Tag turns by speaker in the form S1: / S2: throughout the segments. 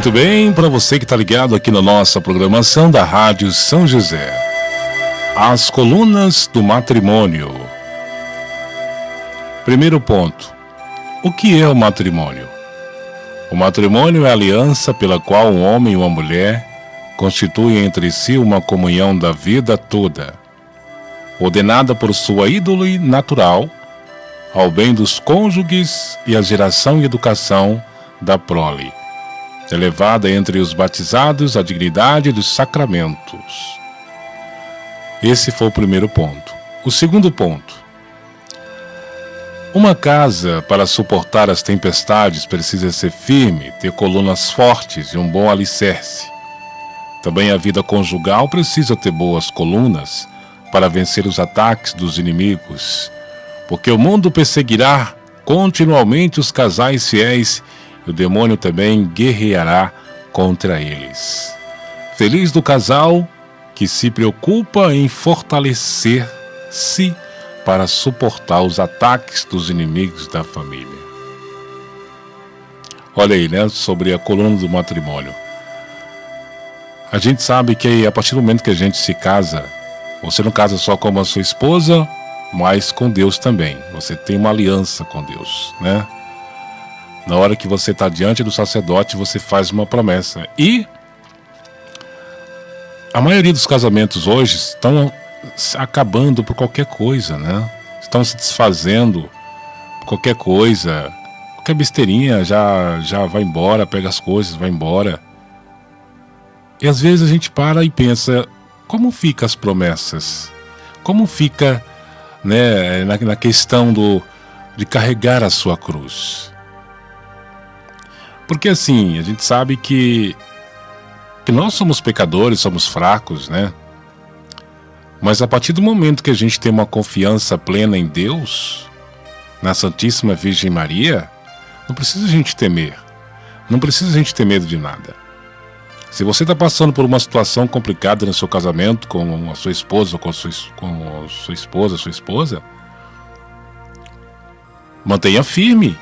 S1: Muito bem, para você que está ligado aqui na nossa programação da Rádio São José. As colunas do matrimônio. Primeiro ponto. O que é o matrimônio? O matrimônio é a aliança pela qual um homem e uma mulher constituem entre si uma comunhão da vida toda, ordenada por sua índole natural, ao bem dos cônjuges e a geração e educação da prole, elevada entre os batizados à dignidade dos sacramentos. Esse foi o primeiro ponto. O segundo ponto. Uma casa, para suportar as tempestades, precisa ser firme, ter colunas fortes e um bom alicerce. Também a vida conjugal precisa ter boas colunas para vencer os ataques dos inimigos, porque o mundo perseguirá continuamente os casais fiéis e o demônio também guerreará contra eles. Feliz do casal que se preocupa em fortalecer-se para suportar os ataques dos inimigos da família. Olha aí, né, sobre a coluna do matrimônio. A gente sabe que a partir do momento que a gente se casa, você não casa só com a sua esposa, mas com Deus também. Você tem uma aliança com Deus, né? Na hora que você está diante do sacerdote, você faz uma promessa. E a maioria dos casamentos hoje estão acabando por qualquer coisa, né? Estão se desfazendo por qualquer coisa. Qualquer besteirinha já vai embora, pega as coisas, vai embora. E às vezes a gente para e pensa, como fica as promessas? Como fica, né, na questão de carregar a sua cruz? Porque assim, a gente sabe que nós somos pecadores, somos fracos, né? Mas a partir do momento que a gente tem uma confiança plena em Deus, na Santíssima Virgem Maria, não precisa a gente temer. Não precisa a gente ter medo de nada. Se você está passando por uma situação complicada no seu casamento com a sua esposa, com sua esposa, mantenha firme.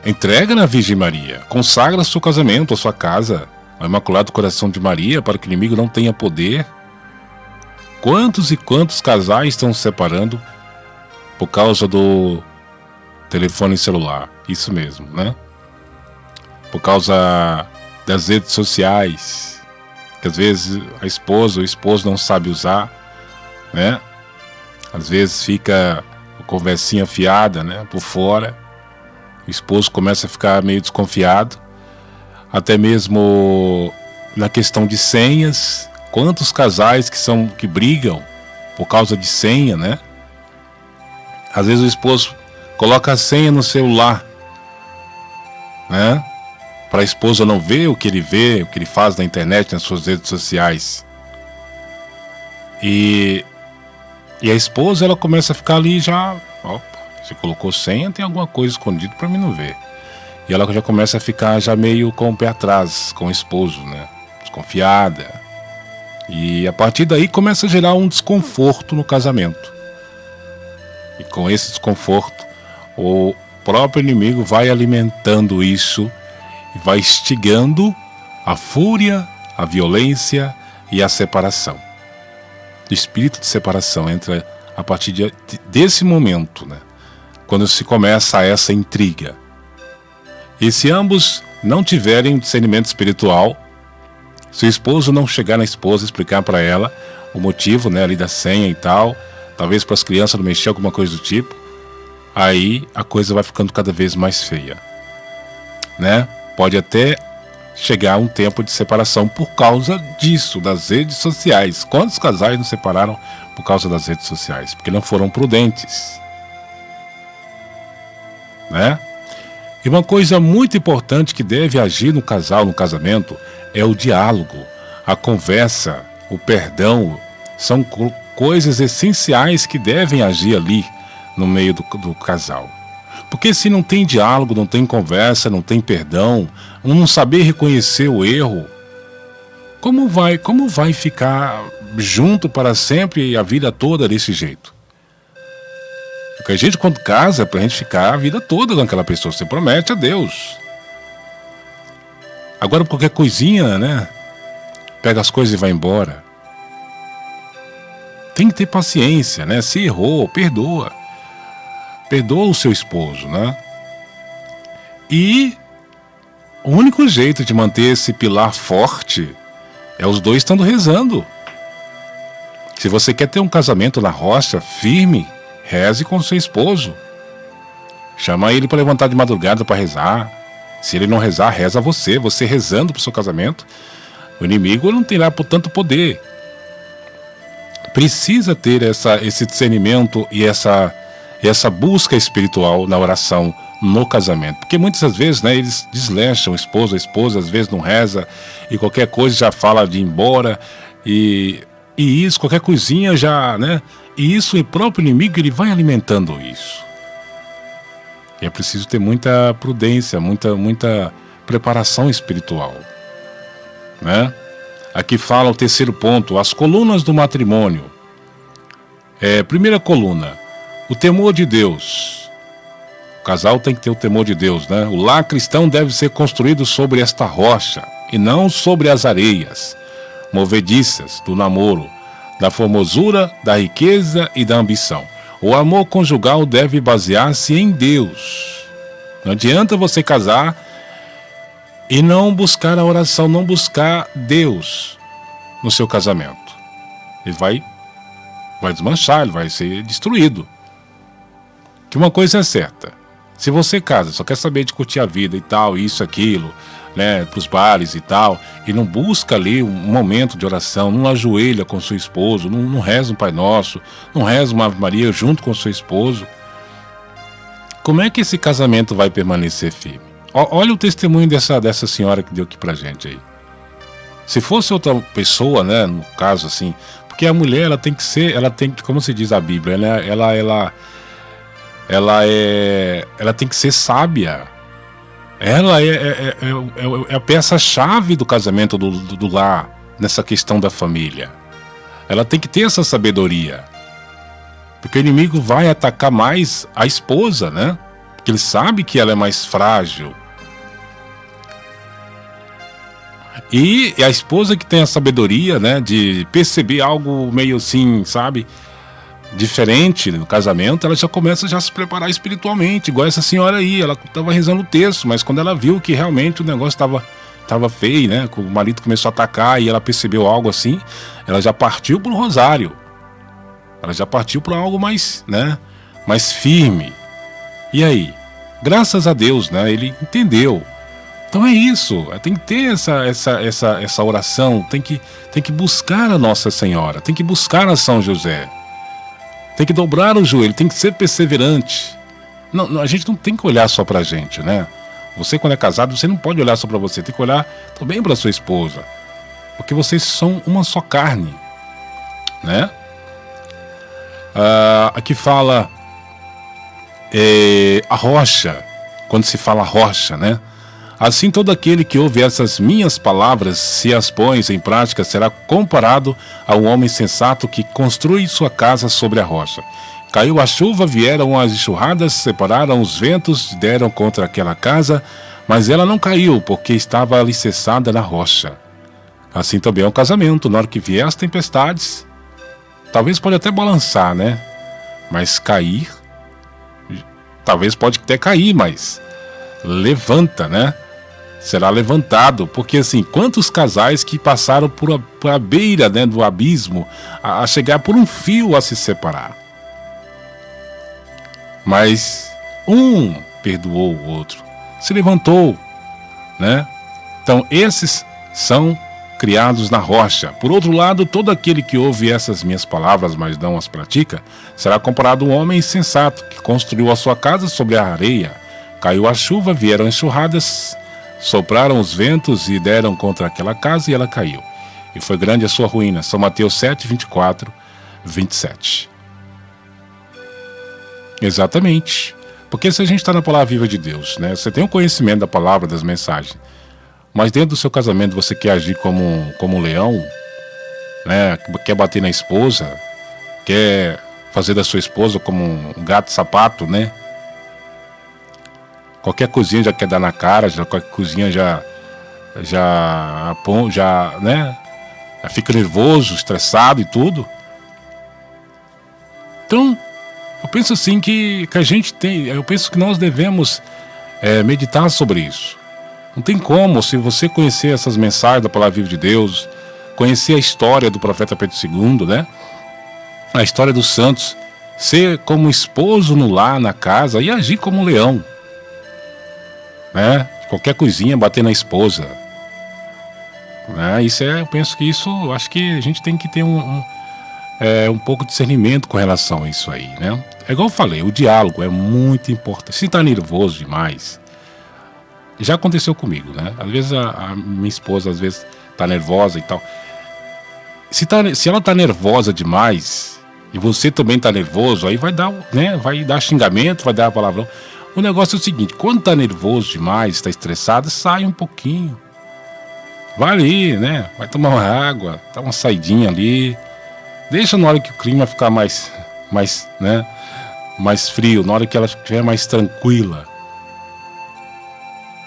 S1: Entrega na Virgem Maria, consagra seu casamento, a sua casa, ao Imaculado Coração de Maria, para que o inimigo não tenha poder. Quantos e quantos casais estão se separando por causa do telefone celular? Isso mesmo, né? Por causa das redes sociais, que às vezes a esposa ou o esposo não sabe usar, né? Às vezes fica a conversinha fiada, né, por fora. O esposo começa a ficar meio desconfiado, até mesmo na questão de senhas. Quantos casais que brigam por causa de senha, né? Às vezes o esposo coloca a senha no celular, né? Para a esposa não ver o que ele vê, o que ele faz na internet, nas suas redes sociais. E a esposa, ela começa a ficar ali já, opa, se colocou senha, tem alguma coisa escondida para mim não ver. E ela já começa a ficar já meio com o pé atrás com o esposo, né? Desconfiada. E a partir daí começa a gerar um desconforto no casamento. E com esse desconforto, o próprio inimigo vai alimentando isso e vai instigando a fúria, a violência e a separação. O espírito de separação entra a partir desse momento, né? Quando se começa essa intriga. E se ambos não tiverem discernimento espiritual, se o esposo não chegar na esposa e explicar para ela o motivo, né, ali da senha e tal, talvez para as crianças não mexer alguma coisa do tipo, aí a coisa vai ficando cada vez mais feia, né? Pode até chegar um tempo de separação por causa disso, das redes sociais. Quantos casais não separaram por causa das redes sociais? Porque não foram prudentes, né? E uma coisa muito importante que deve agir no casal, no casamento, é o diálogo, a conversa, o perdão. São coisas essenciais que devem agir ali no meio do casal. Porque se não tem diálogo, não tem conversa, não tem perdão, não saber reconhecer o erro, como vai ficar junto para sempre e a vida toda desse jeito? Porque a gente, quando casa, é pra gente ficar a vida toda com aquela pessoa. Você promete a Deus. Agora qualquer coisinha, né? Pega as coisas e vai embora. Tem que ter paciência, né? Se errou, perdoa. Perdoa o seu esposo, né? E o único jeito de manter esse pilar forte é os dois estando rezando. Se você quer ter um casamento na rocha, firme, reze com o seu esposo. Chama ele para levantar de madrugada para rezar. Se ele não rezar, reza você. Você rezando para o seu casamento, o inimigo não terá tanto poder. Precisa ter esse discernimento e essa busca espiritual na oração no casamento. Porque muitas das vezes, né, eles desleixam o esposo, a esposa às vezes não reza e qualquer coisa já fala de ir embora e isso, qualquer coisinha já, né? E isso, o próprio inimigo, ele vai alimentando isso. E é preciso ter muita prudência, muita preparação espiritual, né? Aqui fala o terceiro ponto, as colunas do matrimônio. Primeira coluna, o temor de Deus. O casal tem que ter o temor de Deus, né? O lar cristão deve ser construído sobre esta rocha e não sobre as areias movediças do namoro, da formosura, da riqueza e da ambição. O amor conjugal deve basear-se em Deus. Não adianta você casar e não buscar a oração, não buscar Deus no seu casamento. Ele vai desmanchar, ele vai ser destruído. Que uma coisa é certa, se você casa, só quer saber de curtir a vida e tal, isso, aquilo, né, pros bares e tal, e não busca ali um momento de oração, não ajoelha com seu esposo, não reza um Pai Nosso, não reza uma Ave Maria junto com seu esposo, como é que esse casamento vai permanecer firme? Olha o testemunho dessa senhora que deu aqui pra gente aí. Se fosse outra pessoa, né, no caso assim, porque a mulher, ela tem que, como se diz a Bíblia, ela tem que ser sábia. Ela é a peça-chave do casamento do lar, nessa questão da família. Ela tem que ter essa sabedoria. Porque o inimigo vai atacar mais a esposa, né? Porque ele sabe que ela é mais frágil. E a esposa que tem a sabedoria, né, de perceber algo meio assim, sabe, diferente no casamento, ela já começa a se preparar espiritualmente, igual essa senhora aí. Ela estava rezando o texto, mas quando ela viu que realmente o negócio estava feio, né, que o marido começou a atacar e ela percebeu algo assim, ela já partiu para o rosário. Ela já partiu para algo mais, né, mais firme. E aí, graças a Deus, né, ele entendeu. Então é isso, tem que ter essa oração, tem que buscar a Nossa Senhora, tem que buscar a São José. Tem que dobrar o joelho, tem que ser perseverante. Não, a gente não tem que olhar só pra gente, né? Você, quando é casado, você não pode olhar só pra você, tem que olhar também pra sua esposa. Porque vocês são uma só carne, né? Aqui fala a rocha, quando se fala rocha, né? Assim todo aquele que ouve essas minhas palavras, se as põe em prática, será comparado a um homem sensato que construi sua casa sobre a rocha. Caiu a chuva, vieram as enxurradas, separaram os ventos, deram contra aquela casa, mas ela não caiu, porque estava alicerçada na rocha. Assim também é um casamento, na hora que vier as tempestades, talvez pode até balançar, né? Mas cair, talvez pode até cair, mas levanta, né? Será levantado, porque assim, quantos casais que passaram por a beira, né, do abismo, a chegar por um fio a se separar. Mas um perdoou o outro, se levantou, né? Então esses são criados na rocha. Por outro lado, todo aquele que ouve essas minhas palavras, mas não as pratica, será comparado a um homem insensato, que construiu a sua casa sobre a areia. Caiu a chuva, vieram enxurradas, sopraram os ventos e deram contra aquela casa e ela caiu. E foi grande a sua ruína. São Mateus 7, 24, 27. Exatamente. Porque se a gente está na palavra viva de Deus, né? Você tem o conhecimento da palavra, das mensagens, mas dentro do seu casamento você quer agir como um leão, né? Quer bater na esposa, quer fazer da sua esposa como um gato sapato, né? Qualquer coisinha já quer dar na cara, qualquer coisinha já né, fica nervoso, estressado e tudo. Então, eu penso assim que a gente tem, eu penso que nós devemos meditar sobre isso. Não tem como, se você conhecer essas mensagens da Palavra Viva de Deus, conhecer a história do profeta Pedro II, né, a história dos santos, ser como esposo no lar, na casa, e agir como um leão, né, qualquer coisinha bater na esposa, né, eu penso que isso, acho que a gente tem que ter um pouco de discernimento com relação a isso aí, né? É igual eu falei, o diálogo é muito importante. Se tá nervoso demais, já aconteceu comigo, né? Às vezes a minha esposa, às vezes, tá nervosa e tal. Se ela tá nervosa demais, e você também tá nervoso, aí vai dar, né? Vai dar xingamento, vai dar palavrão. O negócio é o seguinte, quando tá nervoso demais, tá estressado, sai um pouquinho. Vai ali, né? Vai tomar uma água, dá uma saidinha ali. Deixa na hora que o clima ficar mais frio, na hora que ela estiver mais tranquila.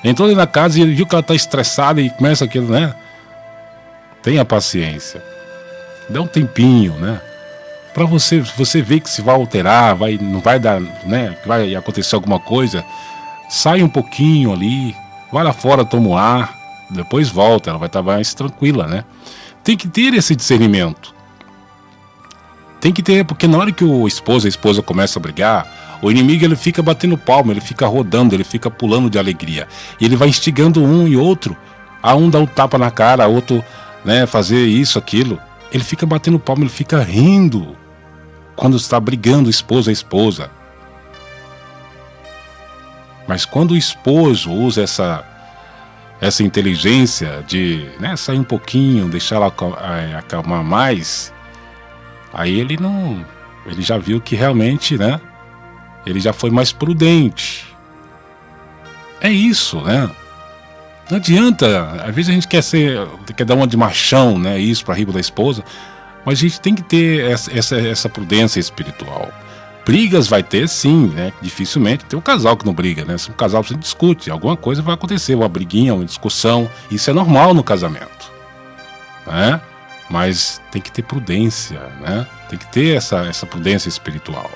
S1: Entrou ali na casa e viu que ela está estressada e começa aquilo, né? Tenha paciência. Dá um tempinho, né? Para você ver que se vai alterar, não vai dar, né? Que vai acontecer alguma coisa. Sai um pouquinho ali, vai lá fora, toma um ar, depois volta, ela vai estar mais tranquila, né? Tem que ter esse discernimento. Tem que ter, porque na hora que a esposa começa a brigar, o inimigo ele fica batendo palma, ele fica rodando, ele fica pulando de alegria. E ele vai instigando um e outro, a um dá um tapa na cara, a outro, né, fazer isso, aquilo. Ele fica batendo palma, ele fica rindo quando está brigando esposa a esposa. Mas quando o esposo usa essa inteligência de, né, sair um pouquinho, deixar ela acalmar mais, aí ele já viu que realmente, né, ele já foi mais prudente. É isso, né? Não adianta, às vezes a gente quer dar uma de machão, né, isso para riba da esposa, mas a gente tem que ter essa prudência espiritual. Brigas vai ter sim, né, dificilmente tem um casal que não briga, né, se um casal se discute, alguma coisa vai acontecer, uma briguinha, uma discussão, isso é normal no casamento, né? Mas tem que ter prudência, né? Tem que ter essa prudência espiritual.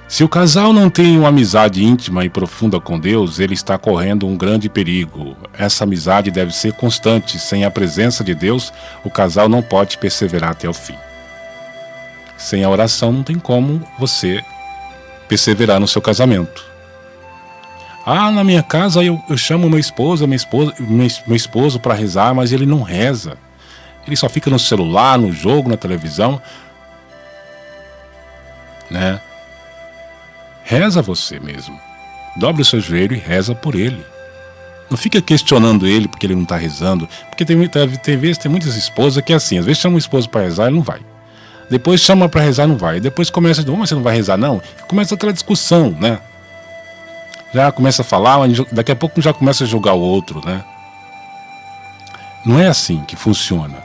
S1: Se o casal não tem uma amizade íntima e profunda com Deus, ele está correndo um grande perigo. Essa amizade deve ser constante. Sem a presença de Deus, o casal não pode perseverar até o fim. Sem a oração, não tem como você perseverar no seu casamento. Na minha casa eu chamo meu esposo para rezar, mas ele não reza. Ele só fica no celular, no jogo, na televisão, né? Reza você mesmo. Dobre o seu joelho e reza por ele. Não fica questionando ele porque ele não está rezando. Porque tem muitas esposas que é assim, às vezes chama o esposo para rezar e não vai. Depois chama para rezar e não vai. Depois começa de mas você não vai rezar não? Começa aquela discussão, né? Já começa a falar, mas daqui a pouco já começa a julgar o outro, né? Não é assim que funciona.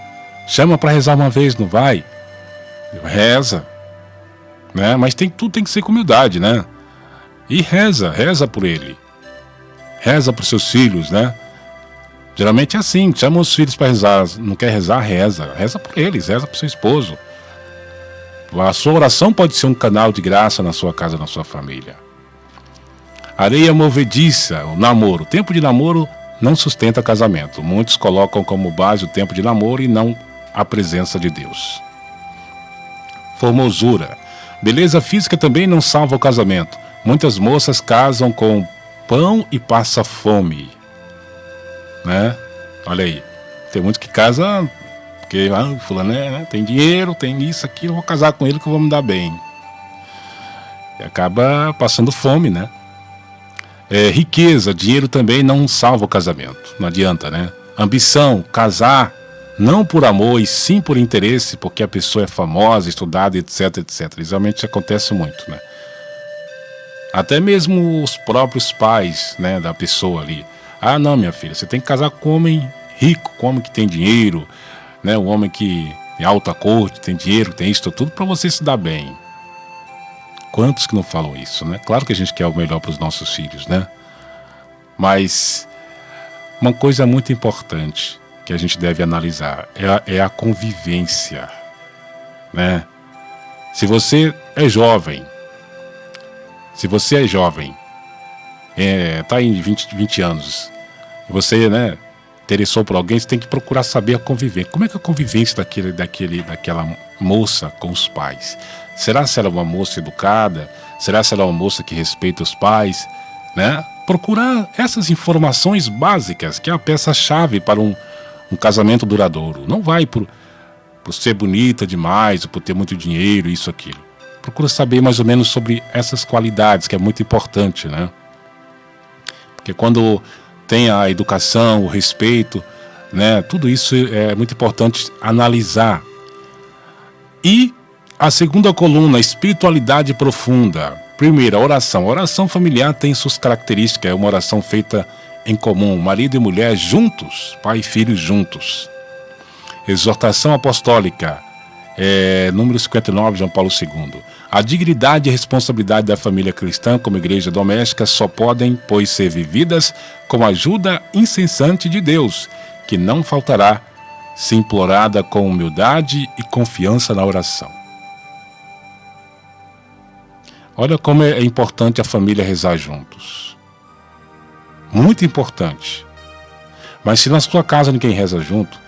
S1: Chama para rezar uma vez, não vai? Reza, né? Mas tudo tem que ser com humildade, né? E reza por ele. Reza para os seus filhos, né? Geralmente é assim, chama os filhos para rezar, não quer rezar, reza por eles, reza para o seu esposo. A sua oração pode ser um canal de graça na sua casa, na sua família. Areia movediça, o namoro. O tempo de namoro não sustenta casamento. Muitos colocam como base o tempo de namoro e não a presença de Deus. Formosura. Beleza física também não salva o casamento. Muitas moças casam com pão e passa fome, né? Olha aí, tem muitos que casam porque fulano tem dinheiro, tem isso, aquilo, vou casar com ele que eu vou me dar bem. E acaba passando fome, né? Riqueza, dinheiro também não salva o casamento, não adianta, né? Ambição, casar, não por amor e sim por interesse, porque a pessoa é famosa, estudada, etc, etc. Isso realmente acontece muito, né? Até mesmo os próprios pais, né, da pessoa ali. Não, minha filha, você tem que casar com um homem rico, com um homem que tem dinheiro, né? Um homem que tem alta corte, tem dinheiro, tem isso tudo para você se dar bem. Quantos que não falam isso, né? Claro que a gente quer o melhor para os nossos filhos, né? Mas Uma coisa muito importante que a gente deve analisar é a convivência, né? Se você é jovem, tá em 20 anos, e você, né, interessou por alguém, você tem que procurar saber a convivência. Como é que é a convivência daquela moça com os pais? Será se ela é uma moça educada? Será se ela é uma moça que respeita os pais? Né? Procurar essas informações básicas, que é a peça-chave para um casamento duradouro. Não vai por ser bonita demais, ou por ter muito dinheiro, isso, aquilo. Procura saber mais ou menos sobre essas qualidades, que é muito importante, né? Porque quando tem a educação, o respeito, né? Tudo isso é muito importante analisar. E a segunda coluna, espiritualidade profunda. Primeiro, a oração. A oração familiar tem suas características. É uma oração feita em comum, marido e mulher juntos, pai e filho juntos. Exortação apostólica, número 59, João Paulo II. A dignidade e responsabilidade da família cristã como igreja doméstica só podem, pois, ser vividas com a ajuda incessante de Deus, que não faltará, se implorada com humildade e confiança na oração. Olha como é importante a família rezar juntos. Muito importante. Mas se na sua casa ninguém reza junto,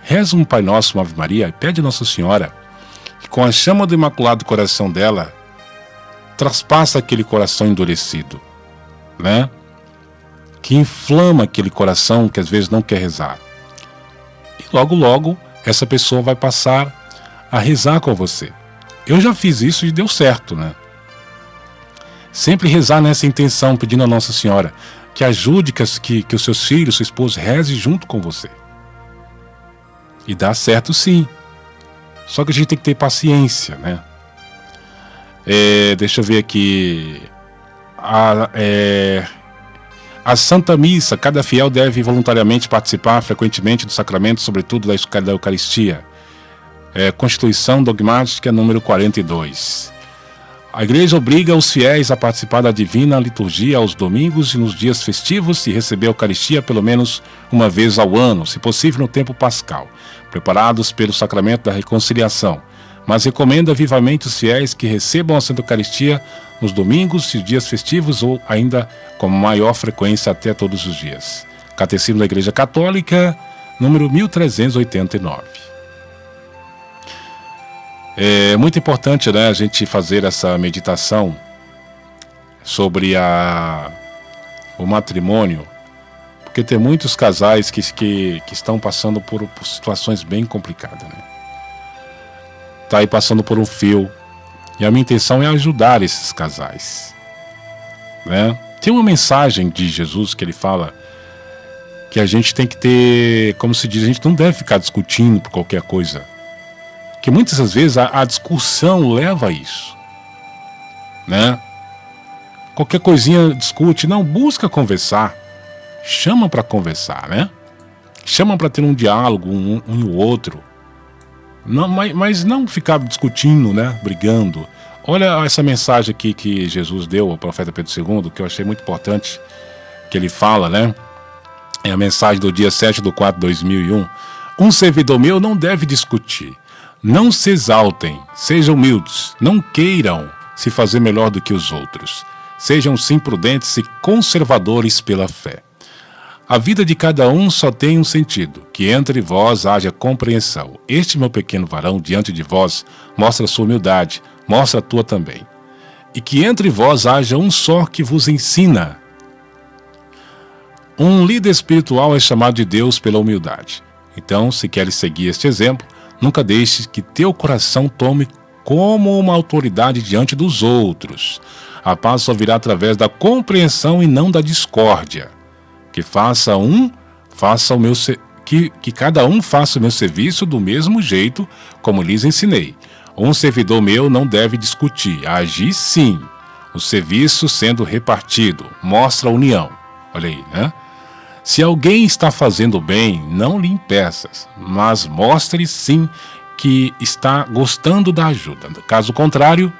S1: reza um Pai Nosso, uma Ave Maria, e pede a Nossa Senhora que com a chama do Imaculado Coração dela, traspassa aquele coração endurecido, né? Que inflama aquele coração que às vezes não quer rezar. E logo, logo, essa pessoa vai passar a rezar com você. Eu já fiz isso e deu certo, né? Sempre rezar nessa intenção, pedindo a Nossa Senhora que ajude que os seus filhos, sua esposa, reze junto com você. E dá certo sim. Só que a gente tem que ter paciência, né? Deixa eu ver aqui. A Santa Missa, cada fiel deve voluntariamente participar frequentemente do sacramento, sobretudo da Eucaristia. Constituição Dogmática número 42. A Igreja obriga os fiéis a participar da Divina Liturgia aos domingos e nos dias festivos e receber a Eucaristia pelo menos uma vez ao ano, se possível no tempo pascal, preparados pelo sacramento da reconciliação, mas recomenda vivamente os fiéis que recebam a Santa Eucaristia nos domingos e dias festivos ou ainda com maior frequência até todos os dias. Catecismo da Igreja Católica, número 1389. É muito importante, né, a gente fazer essa meditação sobre o matrimônio, porque tem muitos casais que estão passando por situações bem complicadas, né? Tá aí passando por um fio, e a minha intenção é ajudar esses casais, né? Tem uma mensagem de Jesus que ele fala que a gente tem que ter, como se diz, a gente não deve ficar discutindo por qualquer coisa. Que muitas das vezes a discussão leva a isso, né? Qualquer coisinha discute, não, busca conversar, chama para conversar, né? Chama para ter um diálogo um e o outro, não, mas não ficar discutindo, né? Brigando. Olha essa mensagem aqui que Jesus deu ao profeta Pedro II, que eu achei muito importante, que ele fala, né? É a mensagem do dia 7/4/2001. Um servidor meu não deve discutir. Não se exaltem, sejam humildes, não queiram se fazer melhor do que os outros. Sejam sim prudentes e conservadores pela fé. A vida de cada um só tem um sentido, que entre vós haja compreensão. Este meu pequeno varão diante de vós mostra sua humildade, mostra a tua também. E que entre vós haja um só que vos ensina. Um líder espiritual é chamado de Deus pela humildade. Então, se queres seguir este exemplo, nunca deixes que teu coração tome como uma autoridade diante dos outros. A paz só virá através da compreensão e não da discórdia. Que cada um faça o meu serviço do mesmo jeito como lhes ensinei. Um servidor meu não deve discutir, agir sim. O serviço sendo repartido mostra a união. Olha aí, né? Se alguém está fazendo bem, não lhe impeças, mas mostre sim que está gostando da ajuda. Caso contrário,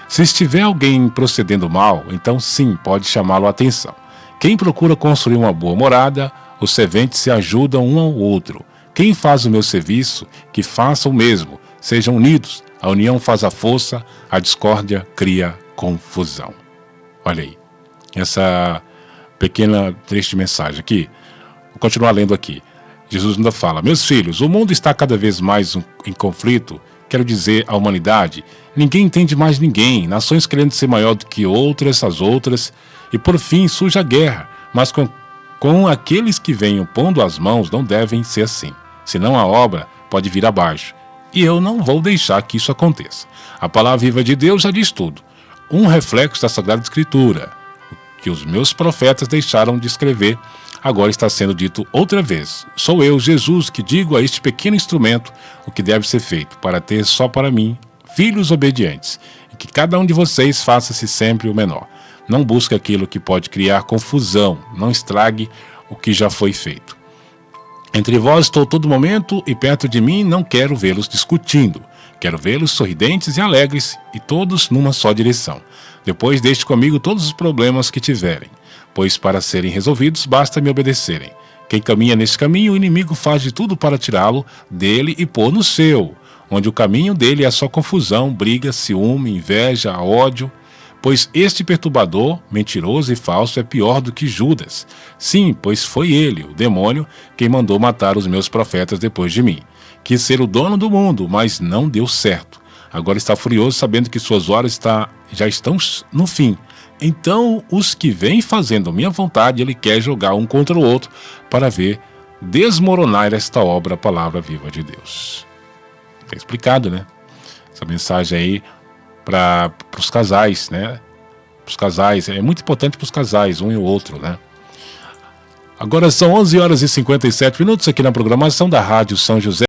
S1: se estiver alguém procedendo mal, então sim, pode chamá-lo a atenção. Quem procura construir uma boa morada, Os serventes se ajudam um ao outro. Quem faz o meu serviço, que faça o mesmo. Sejam unidos. A união faz a força, a discórdia cria confusão. Olha aí, essa pequena triste mensagem aqui. Vou continuar lendo aqui. Jesus ainda fala: meus filhos, o mundo está cada vez mais em conflito. Quero dizer, a humanidade. Ninguém entende mais ninguém. Nações querendo ser maior do que outras, as outras. E por fim surge a guerra. Mas com aqueles que venham pondo as mãos, não devem ser assim. Senão a obra pode vir abaixo. E eu não vou deixar que isso aconteça. A palavra viva de Deus já diz tudo. Um reflexo da Sagrada Escritura. O que os meus profetas deixaram de escrever, agora está sendo dito outra vez. Sou eu, Jesus, que digo a este pequeno instrumento o que deve ser feito, para ter só para mim filhos obedientes, e que cada um de vocês faça-se sempre o menor. Não busque aquilo que pode criar confusão, não estrague o que já foi feito. Entre vós estou todo momento, e perto de mim não quero vê-los discutindo. Quero vê-los sorridentes e alegres, e todos numa só direção. Depois deixe comigo todos os problemas que tiverem, pois para serem resolvidos basta me obedecerem. Quem caminha nesse caminho, o inimigo faz de tudo para tirá-lo dele e pôr no seu, onde o caminho dele é só confusão, briga, ciúme, inveja, ódio. Pois este perturbador, mentiroso e falso, é pior do que Judas. Sim, pois foi ele, o demônio, quem mandou matar os meus profetas depois de mim. Quis ser o dono do mundo, mas não deu certo. Agora está furioso, sabendo que suas horas já estão no fim. Então, os que vêm fazendo minha vontade, ele quer jogar um contra o outro para ver desmoronar esta obra, a palavra viva de Deus. Está explicado, né? Essa mensagem aí para os casais, né? Para os casais, é muito importante para os casais, um e o outro, né? Agora são 11 horas e 57 minutos aqui na programação da Rádio São José.